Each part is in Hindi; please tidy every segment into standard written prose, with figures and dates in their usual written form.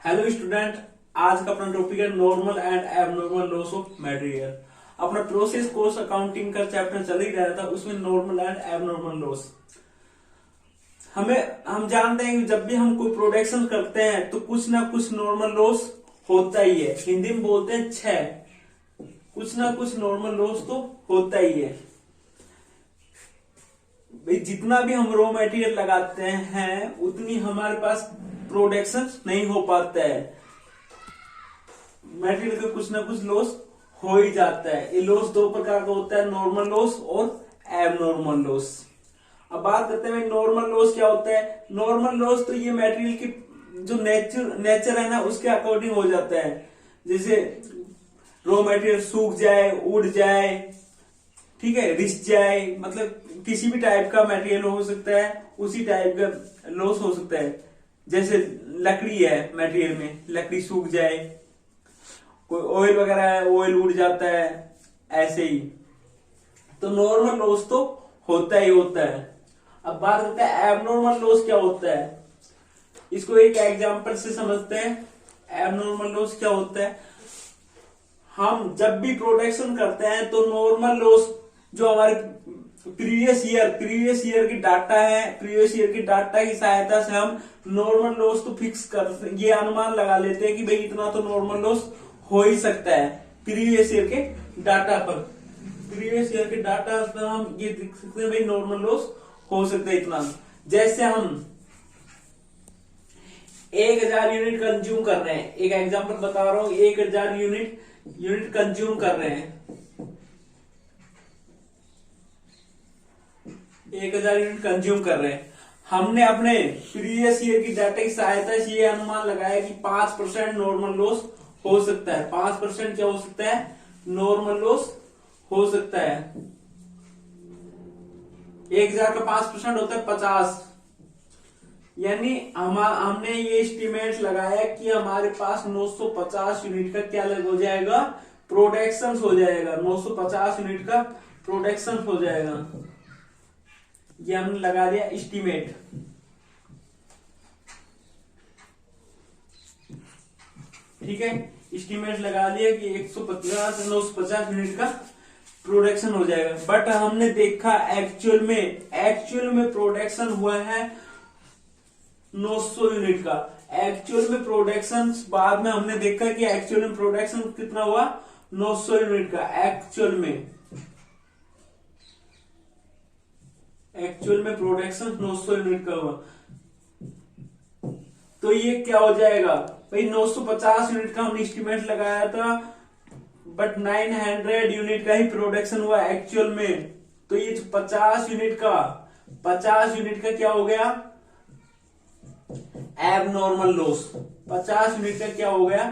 Hello student. आज का अपना टॉपिक है normal and abnormal loss of material. अपना प्रोसेस कोर्स अकाउंटिंग का चैप्टर चल ही रहा था, उसमें नॉर्मल एंड एबनॉर्मल लॉस। हम जानते हैं कि जब भी हम कोई प्रोडक्शन करते हैं तो कुछ ना कुछ नॉर्मल लॉस होता ही है। हिंदी में बोलते हैं छह, कुछ ना कुछ नॉर्मल लॉस तो होता ही है। भाई जितना भी हम रॉ मटेरियल लगाते हैं उतनी हमारे पास प्रोडक्शन नहीं हो पाता है। मटेरियल का कुछ ना कुछ लॉस हो ही जाता है। ये लॉस दो प्रकार का होता है, नॉर्मल लॉस और एबनॉर्मल लॉस। अब बात करते हैं नॉर्मल लॉस क्या होता है। नॉर्मल लॉस तो ये मटेरियल की जो नेचर है ना उसके अकॉर्डिंग हो जाता है। जैसे रॉ मटेरियल सूख जाए, उड़ जाए, ठीक है, रिस जाए, मतलब किसी भी टाइप का मटेरियल हो सकता है, उसी टाइप का लॉस हो सकता है। जैसे लकड़ी है, मटेरियल में लकड़ी सूख जाए, कोई ऑयल वगैरह है, ऑयल उड़ जाता है, ऐसे ही। तो नॉर्मल लॉस तो होता ही होता है। अब बात करते हैं एबनॉर्मल लॉस क्या होता है। इसको एक एग्जांपल से समझते हैं। एबनॉर्मल लॉस क्या होता है, हम जब भी प्रोडक्शन करते हैं तो नॉर्मल लॉस जो हमारे प्रीवियस ईयर की डाटा है, प्रीवियस ईयर की डाटा की सहायता से हम नॉर्मल लॉस तो फिक्स कर, ये अनुमान लगा लेते हैं कि भाई इतना तो नॉर्मल लॉस हो ही सकता है प्रीवियस ईयर के डाटा पर। प्रीवियस ईयर के डाटा पर हम ये देख सकते हैं भाई नॉर्मल लॉस हो सकता है इतना। जैसे हम 1000 यूनिट कंज्यूम कर रहे हैं, एक एग्जांपल बता रहा हूं, 1000 यूनिट कंज्यूम कर रहे हैं, 1000 यूनिट कंज्यूम कर रहे हैं। हमने अपने प्रीवियस ईयर की डाटा की सहायता से ये अनुमान लगाया कि 5% नॉर्मल लॉस हो सकता है। 5% क्या हो सकता है, नॉर्मल लॉस हो सकता है। 1000 का 5% होता है 50। यानी हमने ये एस्टिमेट लगाया कि हमारे पास 950 यूनिट का क्या हो जाएगा, प्रोडक्शन हो जाएगा। 950 यूनिट का प्रोडक्शन हो जाएगा, ये हमने लगा दिया एस्टिमेट। ठीक है, एस्टिमेट लगा लिया कि 150 से 950 यूनिट का प्रोडक्शन हो जाएगा। बट हमने देखा एक्चुअल में प्रोडक्शन हुआ है 900 यूनिट का। एक्चुअल में प्रोडक्शन बाद में हमने देखा कि एक्चुअल में प्रोडक्शन कितना हुआ, 900 यूनिट का। एक्चुअल में प्रोडक्शन 900 यूनिट का हुआ। तो ये क्या हो जाएगा भाई, 950 यूनिट का हमने एस्टिमेट लगाया था, बट 900 यूनिट का ही प्रोडक्शन हुआ एक्चुअल में। तो ये 50 यूनिट का क्या हो गया, एबनॉर्मल लॉस। 50 यूनिट का क्या हो गया,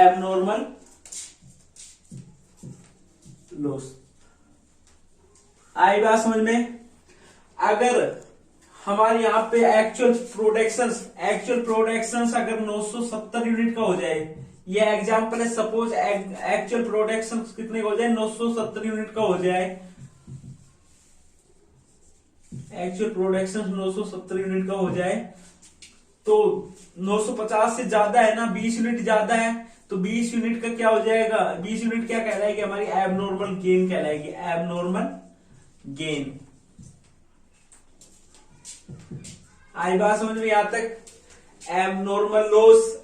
एबनॉर्मल लॉस। आई बात समझ में। अगर हमारे यहाँ पे एक्चुअल प्रोडक्शन अगर 970 यूनिट का हो जाए, ये एग्जांपल है, सपोज एक्चुअल प्रोडक्शन कितने का हो जाए, 970 यूनिट का हो जाए। एक्चुअल प्रोडक्शन 970 यूनिट का हो जाए तो 950 से ज्यादा है ना, 20 यूनिट ज्यादा है, तो 20 यूनिट का क्या हो जाएगा, 20 यूनिट क्या कहलाएगी, हमारी एबनॉर्मल गेन कहलाएगी। Abnormal gain. आई बात समझ में यहां तक। एबनॉर्मल लॉस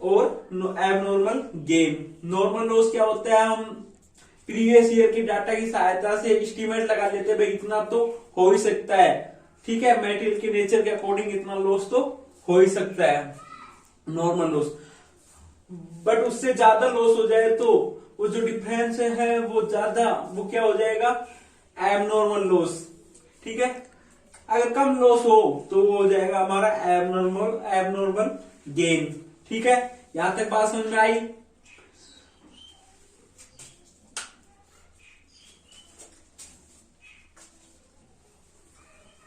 और एबनॉर्मल गेन। नॉर्मल लॉस क्या होता है, हम प्रीवियस ईयर की डाटा की सहायता से एस्टिमेट लगा लेते हैं भाई इतना तो हो ही सकता है। ठीक है, मटेरियल के नेचर के अकॉर्डिंग इतना लॉस तो हो ही सकता है, नॉर्मल लॉस। बट उससे ज्यादा लॉस हो जाए तो वो जो डिफरेंस है वो क्या हो जाएगा, एबनॉर्मल लॉस। ठीक है, अगर कम लॉस हो तो वो हो जाएगा हमारा एबनॉर्मल गेन। ठीक है, यहां तक बात समझ में आई।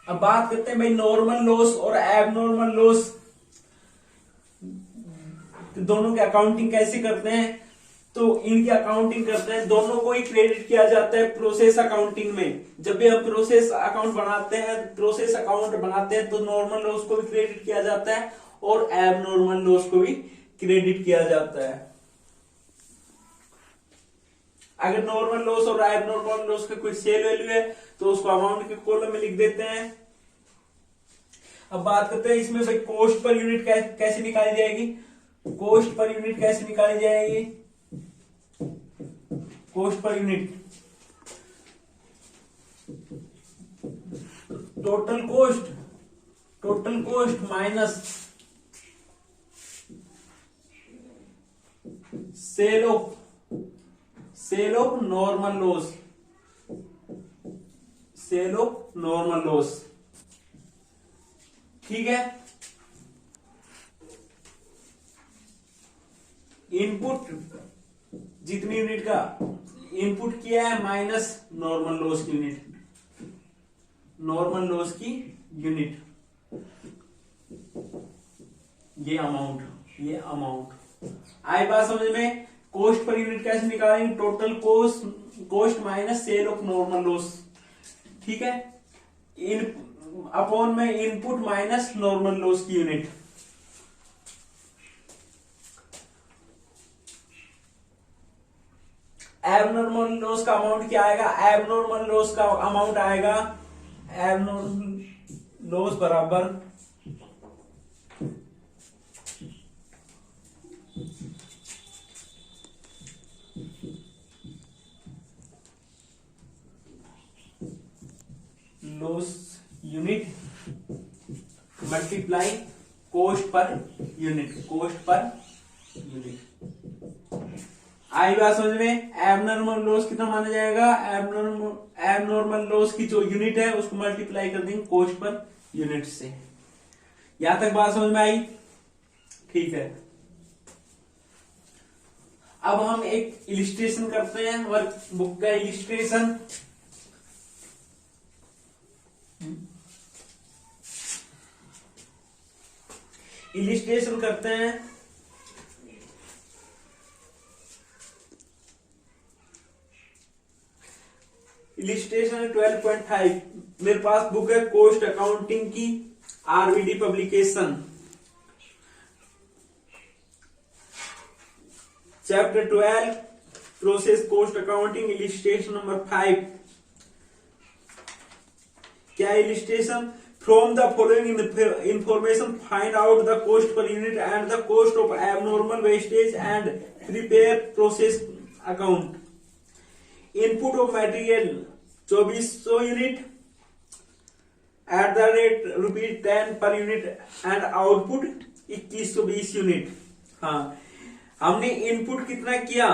अब बात करते हैं भाई नॉर्मल लॉस और एबनॉर्मल लॉस दोनों की अकाउंटिंग कैसे करते हैं। तो इनकी अकाउंटिंग करते हैं, दोनों को ही क्रेडिट किया जाता है प्रोसेस अकाउंटिंग में। जब भी हम प्रोसेस अकाउंट बनाते हैं तो नॉर्मल लॉस को भी क्रेडिट किया जाता है और एबनॉर्मल लॉस को भी क्रेडिट किया जाता है। अगर नॉर्मल लॉस और एबनॉर्मल लॉस का कोई सेल वैल्यू है तो उसको अमाउंट के कॉलम में लिख देते हैं। अब बात करते हैं इसमें भाई कॉस्ट पर यूनिट कैसे निकाली जाएगी। कॉस्ट पर यूनिट कैसे निकाली जाएगी। Cost per unit total cost minus cell of normal loss. ठीक है। इनपुट जितनी यूनिट का इनपुट किया है माइनस नॉर्मल लॉस की यूनिट, ये अमाउंट आई बात समझ में। कॉस्ट पर यूनिट कैसे निकालेंगे। Total cost minus cell of normal loss. ठीक है। अपॉन में इनपुट माइनस नॉर्मल लॉस की यूनिट। एबनॉर्मल लॉस का अमाउंट क्या आएगा। एबनॉर्मल लॉस का अमाउंट आएगा एबनॉर्मल लॉस बराबर loss unit multiply cost per unit. आई बात समझ में। एबनॉर्मल लॉस कितना माना जाएगा। एबनॉर्मल लॉस की जो यूनिट है उसको मल्टीप्लाई कर देंगे कॉस्ट पर यूनिट से। यहां तक बात समझ में आई। ठीक है। अब हम एक इलिस्ट्रेशन करते हैं, वर्क बुक का इलिस्ट्रेशन। इलिस्ट्रेशन करते हैं। इलिस्ट्रेशन 12.5 मेरे पास बुक है कॉस्ट अकाउंटिंग की, RVD publication, chapter 12 process cost accounting, illustration number 5। क्या illustration. From the following information find out the cost per unit and the cost of abnormal wastage and prepare process account. Input of material 2400 unit at the rate ₹10 per unit and output 2120 unit. हाँ, हमने इनपुट कितना किया।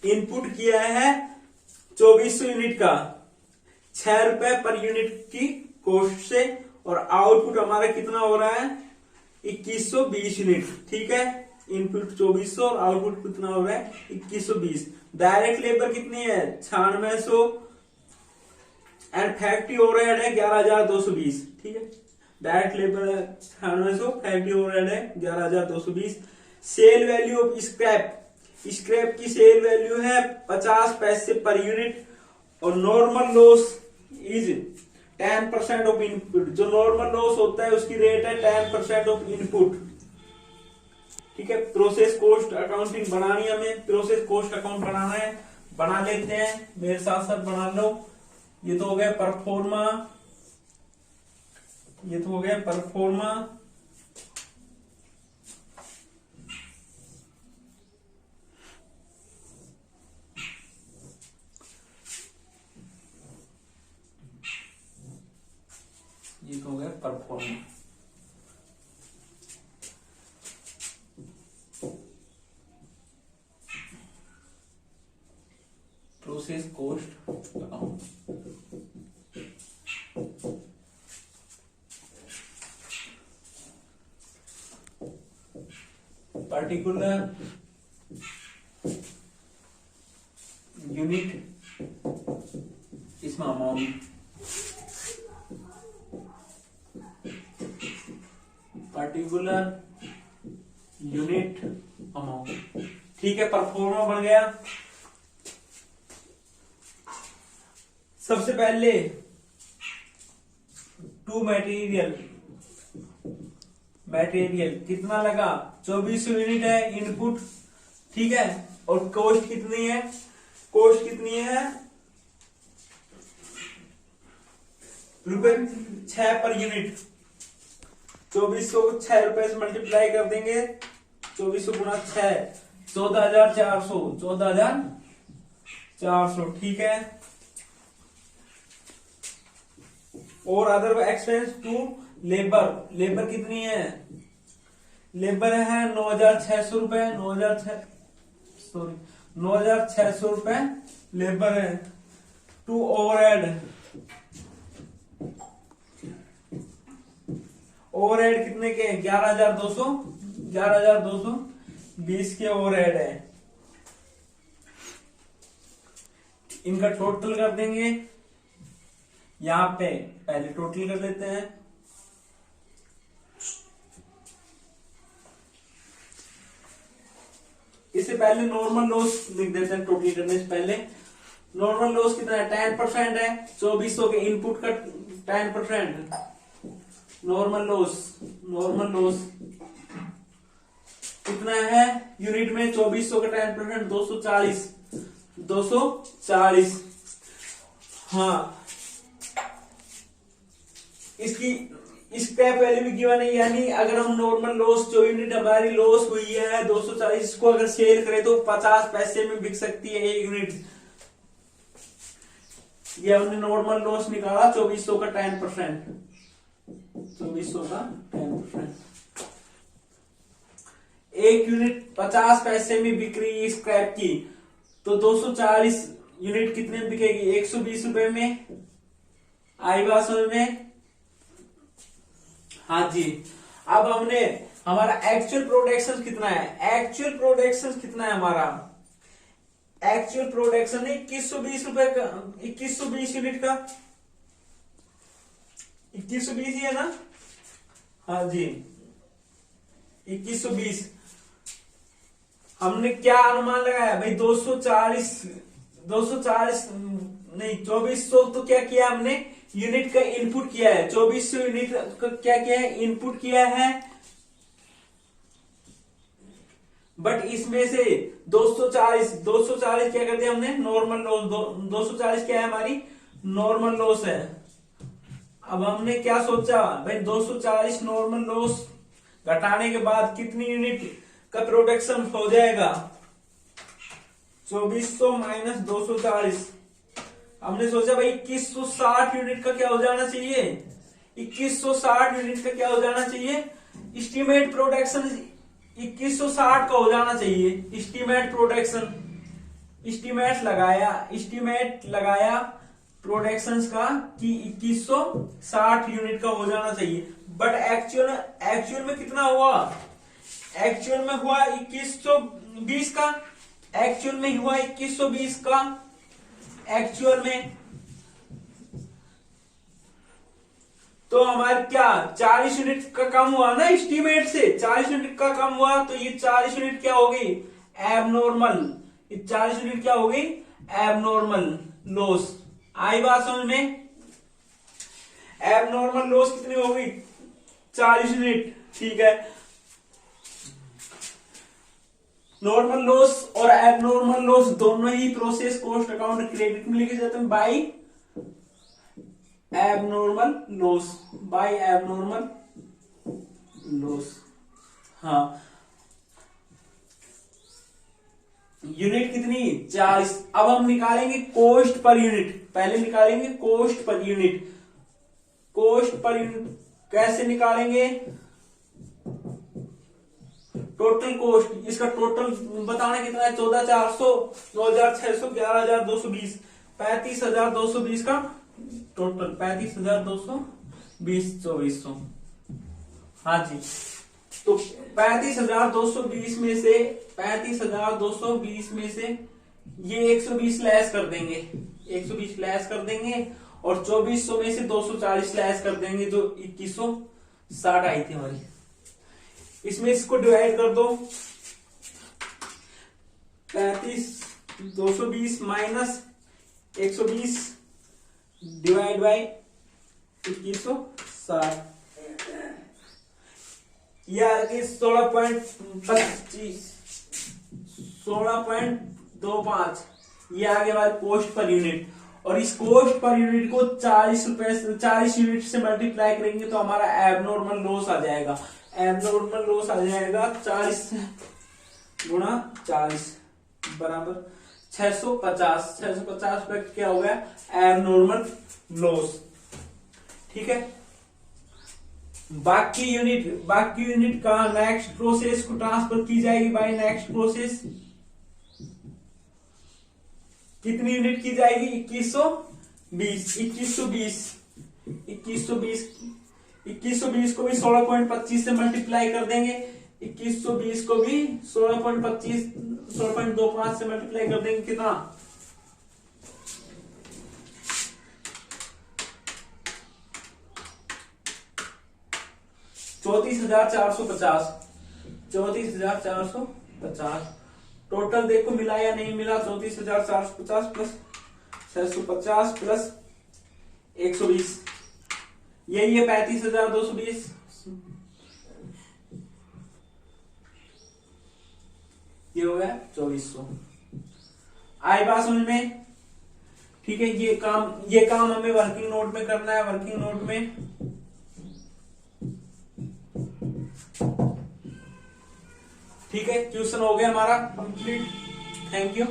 इनपुट किया है 2400 यूनिट का, ₹6 पर यूनिट की कॉस्ट से, और आउटपुट हमारा कितना हो रहा है 2120 यूनिट। ठीक है। इनपुट 2400 और आउटपुट कितना हो रहा है 2120। डायरेक्ट लेबर कितनी है 9600 एंड फैक्ट्री ओवरहेड है 11220। ठीक है। डायरेक्ट लेबर 9600, फैक्ट्री ओवरहेड है 11220। सेल वैल्यू ऑफ स्क्रैप की सेल वैल्यू है 50 पैसे पर यूनिट, और normal loss is 10% of input. जो नॉर्मल लॉस होता है उसकी रेट है 10% ऑफ इनपुट। ठीक है। प्रोसेस कॉस्ट अकाउंटिंग बनानी है, हमें प्रोसेस कॉस्ट अकाउंट बनाना है, बना लेते हैं। मेरे साथ साथ बना लो। ये तो हो गया परफॉर्मा, ये तो हो गया परफॉर्मा। ये तो हो गया pro forma. Process cost account. Particular unit, इसमें अमाउंट, पर्टिकुलर यूनिट अमाउंट। ठीक है। परफॉर्मा बन गया। सबसे पहले टू मटेरियल मटेरियल कितना लगा, 2400 यूनिट है इनपुट, ठीक है। और कॉस्ट कितनी है, कॉस्ट कितनी है रुपए 6 पर यूनिट। 2400 को 6 रुपए से मल्टीप्लाई कर देंगे, 2400 गुना 6, 14,400, 14,400, ठीक है। और other expense to labour, labour कितनी है, लेबर है 9,600 रुपए, 9,600 रुपए लेबर है। टू ओवरहेड, ओवरहेड कितने के, 11,220 के ओवरहेड है। इनका टोटल कर देंगे, यहां पे पहले टोटल कर लेते हैं। इससे पहले नॉर्मल लॉस लिख देते हैं, टोटल करने से पहले। नॉर्मल लॉस कितना है, 10% है, 2400 के इनपुट का 10%। नॉर्मल लॉस, नॉर्मल लॉस कितना है यूनिट में, 2400 का 10%, 240, 240। हाँ, इसका पहले भी गिवन है, यानी अगर हम नॉर्मल लॉस, जो यूनिट हमारी लॉस हुई है 240 को अगर सेल करें तो 50 पैसे में बिक सकती है एक यूनिट। ये हमने नॉर्मल लॉस निकाला 2400 का 10%, 2400 का 10%। एक यूनिट 50 पैसे में बिक रही है स्क्रैप की, तो 240 यूनिट कितने में बिकेगी, 120 रुपए में। आई बात समझ में, हाँ जी। अब हमने हमारा एक्चुअल प्रोडक्शन कितना है, एक्चुअल प्रोडक्शन कितना है हमारा, एक्चुअल प्रोडक्शन 2120 रुपए का, 2120 यूनिट का, 2120 ही है ना, हाँ जी 2120। हमने क्या अनुमान लगाया भाई, 240 नहीं 2400 तो क्या किया हमने, यूनिट का इनपुट किया है, 2400 यूनिट का क्या किया है, इनपुट किया है। बट इसमें से 240 क्या कर दिया हमने, नॉर्मल लॉस। 240 क्या है हमारी, नॉर्मल लॉस है। अब हमने क्या सोचा भाई, 240 नॉर्मल लॉस घटाने के बाद कितनी यूनिट का प्रोडक्शन हो जाएगा, 2400 माइनस 240। हमने सोचा भाई 2160 यूनिट का क्या हो जाना चाहिए, 2160 यूनिट का क्या हो जाना चाहिए, एस्टीमेट प्रोडक्शन 2160 का हो जाना चाहिए। एस्टीमेट प्रोडक्शन, एस्टीमेट लगाया प्रोडक्शन का कि 2160 यूनिट का हो जाना चाहिए। बट एक्चुअल में कितना हुआ, एक्चुअल में हुआ 2120 का, एक्चुअल में हुआ 2120 का एक्चुअल में। तो हमारे क्या 40 यूनिट का कम हुआ ना एस्टीमेट से, 40 यूनिट का कम हुआ, तो ये 40 यूनिट क्या होगी, एबनॉर्मल। ये 40 यूनिट क्या होगी, एबनॉर्मल लॉस। आई बात समझ में, एबनॉर्मल लॉस कितनी होगी, 40 यूनिट, ठीक है। नॉर्मल लॉस और एबनॉर्मल लॉस दोनों ही प्रोसेस कॉस्ट अकाउंट क्रेडिट में लिखे जाते हैं by abnormal loss, by abnormal loss. हाँ, यूनिट कितनी, 40। अब हम निकालेंगे कॉस्ट पर यूनिट, पहले निकालेंगे cost per unit. Cost per unit कैसे निकालेंगे, टोटल कॉस्ट, इसका टोटल बताना कितना है, 14,400, 9,600, 11,220, 35,220 का टोटल, 35,220, 2400। हाँ जी, तो 35,220 में से, 35,220 में से ये 120 लेस कर देंगे, 120 लेस कर देंगे, और 2400 में से 240 लेस कर देंगे, जो 2160 आई थी हमारी। इसमें इसको डिवाइड कर दो, 35,220 माइनस 120 डिवाइड बाई 2160। ये आ गई 16.25, 16.25। ये आ गया हमारे कॉस्ट पर यूनिट, और इस कॉस्ट पर यूनिट को 40 यूनिट से मल्टीप्लाई करेंगे तो हमारा एबनॉर्मल लॉस आ जाएगा। एबनॉर्मल लॉस आ जाएगा 40 गुणा 40 बराबर 650। 650 का क्या हो गया एबनॉर्मल लॉस। ठीक है, बाकी यूनिट का नेक्स्ट प्रोसेस को ट्रांसफर की जाएगी बाय नेक्स्ट प्रोसेस। कितनी यूनिट की जाएगी 2120। 2120 को भी 16.25 से मल्टीप्लाई कर देंगे। 2120 को भी 16.25 से मल्टीप्लाई कर देंगे, कितना 34,450। 34,450 टोटल देखो मिला या नहीं मिला। 34,450 प्लस 650 प्लस 120, यही है 35,220। ये हो गया 2400। आई बात समझ में? ठीक है, ये काम हमें वर्किंग नोट में करना है। वर्किंग नोट में ठीक है, क्वेश्चन हो गया हमारा कंप्लीट। Thank you.